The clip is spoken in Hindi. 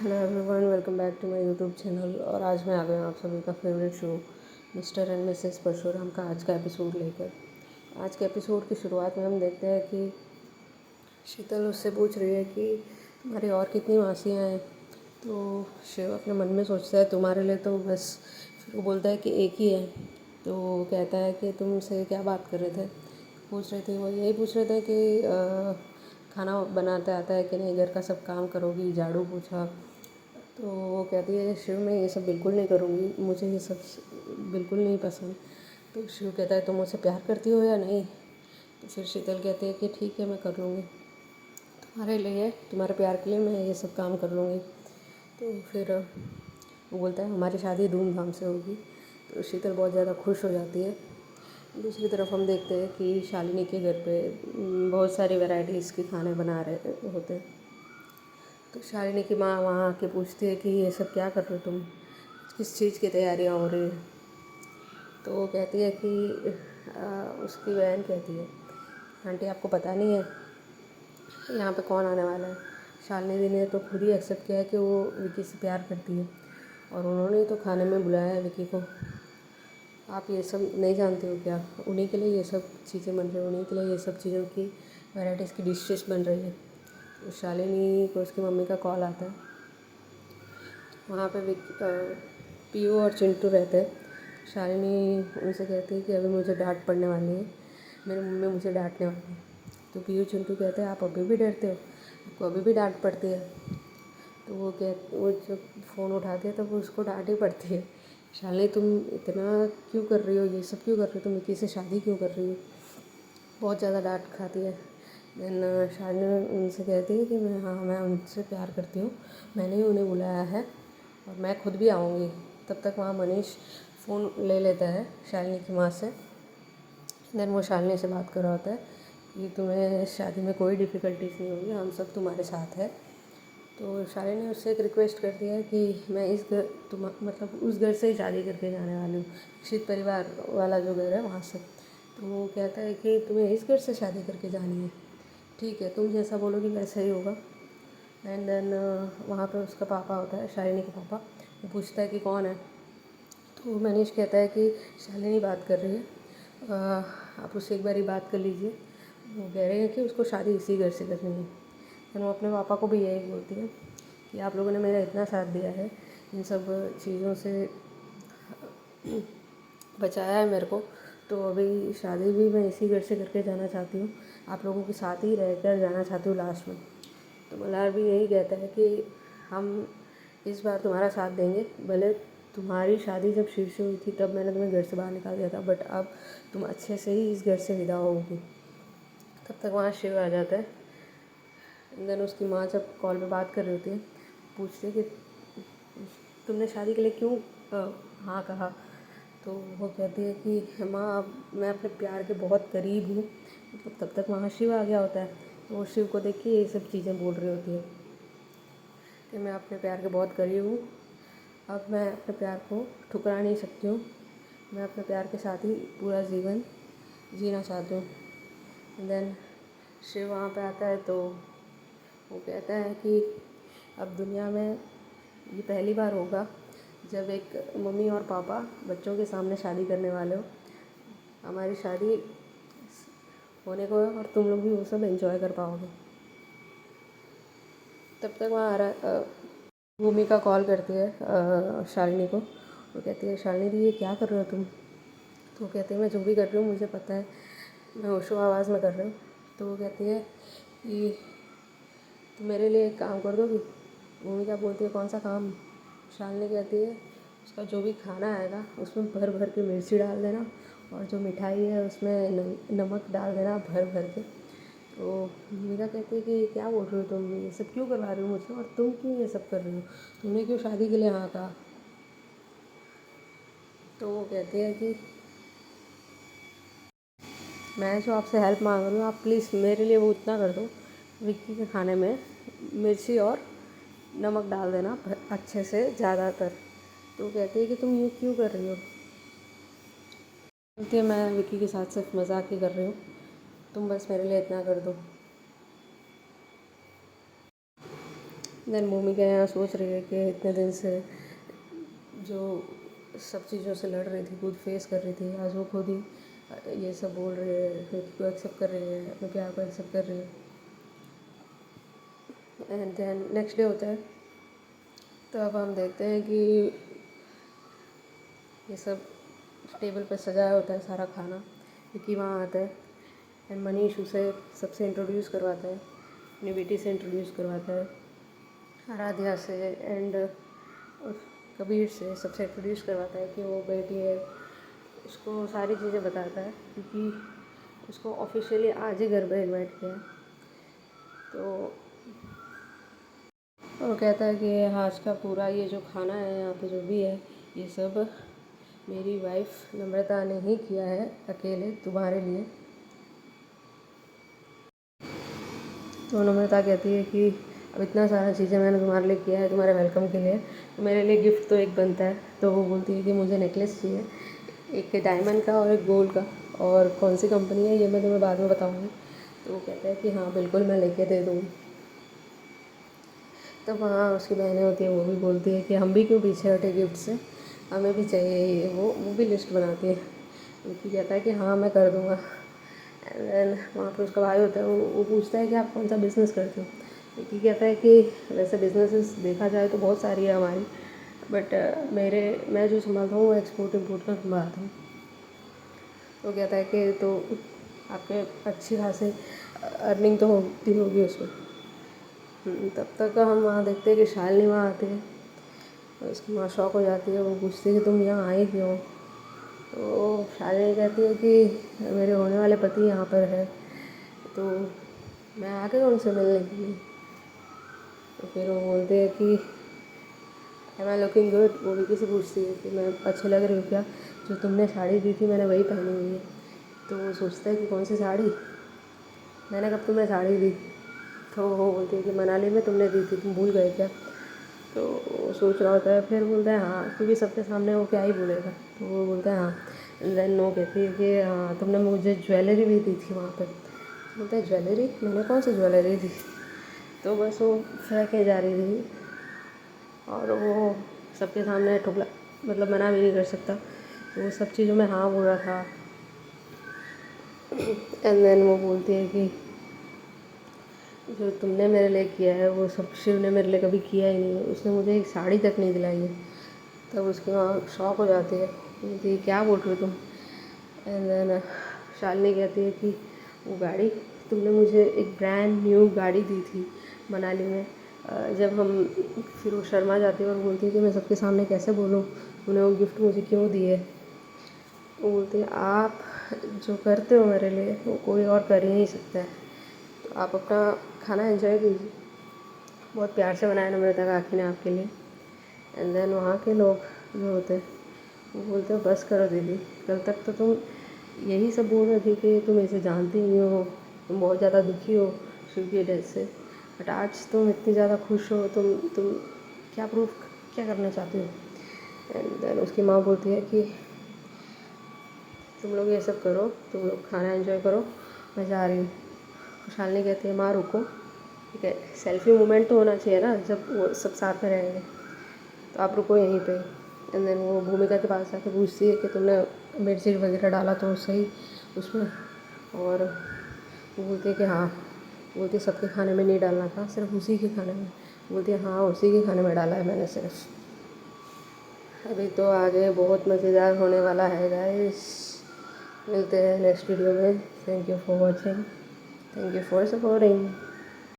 Hello everyone, welcome back to my YouTube channel. और आज मैं आ गया हूँ आप सभी का favourite show mister and missus Parshuram का आज का एपिसोड लेकर। आज के एपिसोड की शुरुआत में हम देखते हैं कि शीतल उससे पूछ रही है कि तुम्हारी और कितनी मासियाँ हैं। तो शिव अपने मन में सोचता है तुम्हारे लिए तो बस, फिर वो बोलता है कि एक ही है। तो वो कहता है कि तुमसे क्या बात कर रहे थे, पूछ रहे थे। वो यही पूछ रहे थे कि खाना बनाते आता है कि नहीं, घर का सब काम करोगी, झाड़ू पोछा। तो वो कहती है शिव मैं ये सब बिल्कुल नहीं करूँगी, मुझे ये सब बिल्कुल नहीं पसंद। तो शिव कहता है तुम मुझसे प्यार करती हो या नहीं। तो फिर शीतल कहती है कि ठीक है मैं कर लूँगी, तुम्हारे लिए, तुम्हारे प्यार के लिए मैं ये सब काम कर लूँगी। तो फिर वो बोलता है हमारी शादी धूमधाम से होगी। तो शीतल बहुत ज़्यादा खुश हो जाती है। दूसरी तरफ हम देखते हैं कि शालिनी के घर पे बहुत सारी वैरायटीज़ के खाने बना रहे होते हैं। तो शालिनी की माँ वहाँ आके पूछती है कि ये सब क्या कर रहे हो तुम, किस चीज़ की तैयारियाँ हो रही है। तो वो कहती है कि उसकी बहन कहती है आंटी आपको पता नहीं है यहाँ पे कौन आने वाला है। शालिनी दी ने तो खुद ही एक्सेप्ट किया है कि वो विकी से प्यार करती है और उन्होंने ही तो खाने में बुलाया है विकी को। आप ये सब नहीं जानते हो क्या, उन्हीं के लिए ये सब चीज़ें बन रही हैं, उन्हीं के लिए ये सब चीज़ों की वैराइटीज़ की डिशेस बन रही है। तो शालिनी को उसकी मम्मी का कॉल आता है। वहाँ पे पीयू और चिंटू रहते हैं। शालिनी उनसे कहती है कि अभी मुझे डांट पड़ने वाली है, मेरी मम्मी मुझे डांटने वाली है। तो पीयू चिंटू कहते हैं आप अभी भी डरते हो, आपको अभी भी डांट पड़ती है। तो वो जब फ़ोन उठाती है तो वो उसको डांट ही पड़ती है। शालिनी तुम इतना क्यों कर रही हो, ये सब क्यों कर रही हो, तुम विकी से शादी क्यों कर रही हो। बहुत ज़्यादा डांट खाती है। देन शालिनी उनसे कहती है कि मैं उनसे प्यार करती हूँ, मैंने ही उन्हें बुलाया है और मैं खुद भी आऊँगी। तब तक वहाँ मनीष फ़ोन ले लेता है शालिनी की माँ से। देन वो शालिनी से बात कर रहा होता है कि तुम्हें शादी में कोई डिफ़िकल्टीज नहीं होगी, हम सब तुम्हारे साथ है। तो शालिनी उससे एक रिक्वेस्ट करती है कि मैं इस घर मतलब उस घर से ही शादी करके जाने वाली हूँ, दीक्षित परिवार वाला जो घर है वहाँ से। तो वो कहता है कि तुम्हें इस घर से शादी करके जानी है, ठीक है तुम जैसा बोलोगी वैसा ही होगा। एंड देन वहाँ पे उसका पापा होता है, शालिनी का पापा। वो पूछता है कि कौन है। तो मनीष कहता है कि शालिनी बात कर रही है, आप उससे एक बारी बात कर लीजिए। वो कह रहे हैं कि उसको शादी इसी घर से करनी है। फिर वो अपने पापा को भी यही बोलती है कि आप लोगों ने मेरा इतना साथ दिया है, इन सब चीज़ों से बचाया है मेरे को, तो अभी शादी भी मैं इसी घर से करके जाना चाहती हूँ, आप लोगों के साथ ही रहकर जाना चाहती हूँ लास्ट में। तो मल्हार भी यही कहता है कि हम इस बार तुम्हारा साथ देंगे, भले तुम्हारी शादी जब शिव से हुई थी तब मैंने तुम्हें घर से बाहर निकाल दिया था, बट अब तुम अच्छे से ही इस घर से विदा होगी। तब तक वहाँ शिव आ जाता है। देन उसकी माँ जब कॉल पे बात कर रही होती है, पूछती है कि तुमने शादी के लिए क्यों हाँ कहा। तो वो कहती है कि माँ अब मैं अपने प्यार के बहुत करीब हूँ। मतलब तब तक वहाँ शिव आ गया होता है। तो वो शिव को देख के ये सब चीज़ें बोल रही होती है कि मैं अपने प्यार के बहुत करीब हूँ, अब मैं अपने प्यार को ठुकरा नहीं सकती हूँ, मैं अपने प्यार के साथ ही पूरा जीवन जीना चाहती हूँ। देन शिव वहाँ पे आता है तो वो कहता है कि अब दुनिया में ये पहली बार होगा जब एक मम्मी और पापा बच्चों के सामने शादी करने वाले हो। हमारी शादी होने को है और तुम लोग भी वो सब एंजॉय कर पाओगे। तब तक वहाँ आ रहा भूमिका कॉल करती है शालिनी को। वो कहती है शालिनी दी ये क्या कर रहे हो तुम। तो वो कहती है मैं जो भी कर रही हूँ मुझे पता है, मैं होशो आवाज़ में कर रही हूँ। तो वो कहती है कि तुम मेरे लिए एक काम कर दोगी। भूमिका बोलती है कौन सा काम। शालिनी कहती है उसका जो भी खाना आएगा उसमें भर भर के मिर्ची डाल देना और जो मिठाई है उसमें नमक डाल देना भर भर के। तो भूमिका कहती है कि क्या बोल रही हो तुम, ये सब क्यों करवा रही हो मुझसे और तुम क्यों ये सब कर रही हो, तुमने क्यों शादी के लिए हाँ कहा। तो वो कहती है कि मैं जो आपसे हेल्प मांग रही हूँ आप प्लीज़ मेरे लिए वो इतना कर दो, विक्की के खाने में मिर्ची और नमक डाल देना अच्छे से ज़्यादातर। तो वो कहती है कि तुम ये क्यों कर रही हो। बोलती है मैं विक्की के साथ सिर्फ मजाक ही कर रही हूँ, तुम बस मेरे लिए इतना कर दो। देन भूमिका यहाँ सोच रही है कि इतने दिन से जो सब चीज़ों से लड़ रही थी, खुद फेस कर रही थी, आज वो खुद ही ये सब बोल रही है, लड़की को एक्सेप्ट कर रही है, अपने प्यार को एक्सेप्ट कर रही है। एंड देन नेक्स्ट डे होता है, तो अब हम देखते हैं कि ये सब टेबल पर सजाया होता है सारा खाना। विकी वहाँ आता है एंड मनीष उसे सबसे इंट्रोड्यूस करवाता है, अपनी बेटी से इंट्रोड्यूस करवाता है, आराध्या से एंड कबीर से सबसे इंट्रोड्यूस करवाता है कि वो बेटी है। उसको सारी चीज़ें बताता है क्योंकि उसको ऑफिशियली आज ही घर पर इन्वाइट किया है। तो वो कहता है कि आज का पूरा ये जो खाना है यहाँ पे जो भी है, ये सब मेरी वाइफ नम्रता ने ही किया है अकेले तुम्हारे लिए। तो नम्रता कहती है कि अब इतना सारा चीज़ें मैंने तुम्हारे लिए किया है, तुम्हारे वेलकम के लिए, तो मेरे लिए गिफ्ट तो एक बनता है। तो वो बोलती है कि मुझे नेकलेस चाहिए, एक डायमंड का और एक गोल्ड का, और कौन सी कंपनी है ये मैं तुम्हें बाद में बताऊँगी। तो वो कहता है कि हाँ बिल्कुल मैं लेके दे दूँगी। तब वहाँ उसकी बहनें होती हैं, वो भी बोलती है कि हम भी क्यों पीछे हटे गिफ्ट से, हमें भी चाहिए ये वो भी लिस्ट बनाती है। विकी कहता है कि हाँ मैं कर दूँगा। एंड देन वहाँ पे उसका भाई होता है, वो पूछता है कि आप कौन सा बिज़नेस करते हो। विकी कहता है कि वैसे बिजनेसेस देखा जाए तो बहुत सारी है हमारी, बट मैं जो संभालता हूँ वो एक्सपोर्ट इम्पोर्ट का संभालता हूँ। तो कहता है कि तो आपके अच्छी खासी अर्निंग तो होती होगी उसमें। तब तक हम वहाँ देखते हैं कि शालिनी वहाँ आती है, तो उसकी माँ शॉक हो जाती है। वो पूछती है कि तुम यहाँ आई क्यों। तो शालिनी कहती है कि मेरे होने वाले पति यहाँ पर है, तो मैं आ गई उनसे मिलने के लिए। तो फिर वो बोलते हैं कि एम आई लुकिंग गुड। वो विकी से पूछती है कि मैं अच्छी लग रही हूँ क्या, जो तुमने साड़ी दी थी मैंने वही पहनी हुई है। तो वो सोचता है कि कौन सी साड़ी, मैंने कब तुम्हें साड़ी दी। तो वो बोलती है कि मनाली में तुमने दी थी, तुम भूल गए क्या। तो वो सोच रहा होता है, फिर बोलता है हाँ, क्योंकि सबके सामने वो क्या ही बोलेगा। तो वो बोलता है हाँ। देन वो कहती है कि हाँ तुमने मुझे ज्वेलरी भी दी थी वहाँ पर। बोलता है ज्वेलरी, मैंने कौन सी ज्वेलरी दी। तो बस वो फेंके जा रही थी और वो सबके सामने ठुकला मतलब मना भी नहीं कर सकता, तो वो सब चीज़ों में हाँ बोल रहा था। एंड देन वो बोलती है कि जो तुमने मेरे लिए किया है वो सब शिव ने मेरे लिए कभी किया ही नहीं है, उसने मुझे एक साड़ी तक नहीं दिलाई है। तब उसकी माँ शॉक हो जाती है, बोलती है क्या बोल रहे हो तुम। एंड देन शालिनी कहती है कि वो गाड़ी, तुमने मुझे एक ब्रांड न्यू गाड़ी दी थी मनाली में। जब हम फिर वो शर्मा जाती है और बोलती है कि मैं सबके सामने कैसे बोलूँ, उन्हें वो गिफ्ट मुझे क्यों दिए। वो बोलती है आप जो करते हो मेरे लिए वो कोई और कर ही नहीं सकता है, तो आप अपना खाना एंजॉय कीजिए। बहुत प्यार से बनाया नम्रता काकी ने आपके लिए। एंड देन वहाँ के लोग जो होते हैं वो बोलते हो बस करो दीदी, कल तक तो तुम यही सब बोल रही थी कि तुम इसे जानती नहीं हो, तुम बहुत ज़्यादा दुखी हो शिव की डेथ से, बट आज तुम इतनी ज़्यादा खुश हो, तुम क्या प्रूफ क्या करना चाहती हो। एंड देन उसकी माँ बोलती है कि तुम लोग ये सब करो, तुम लोग खाना एंजॉय करो, मैं जा रही हूँ। शालिनी कहती है माँ रुको, ठीक है सेल्फी मोमेंट तो होना चाहिए ना जब वो सब साथ में रहेंगे, तो आप रुको यहीं पे। एंड देन वो भूमिका के पास आके पूछती है कि तुमने बेडशीट वगैरह डाला तो सही उसमें, और वो बोलती है कि हाँ। बोलती है सबके खाने में नहीं डालना था, सिर्फ उसी के खाने में। बोलती है हाँ उसी के खाने में डाला है मैंने सिर्फ। अभी तो आगे बहुत मज़ेदार होने वाला है गाइस। मिलते हैं नेक्स्ट वीडियो में। Thank you for watching, thank you for supporting.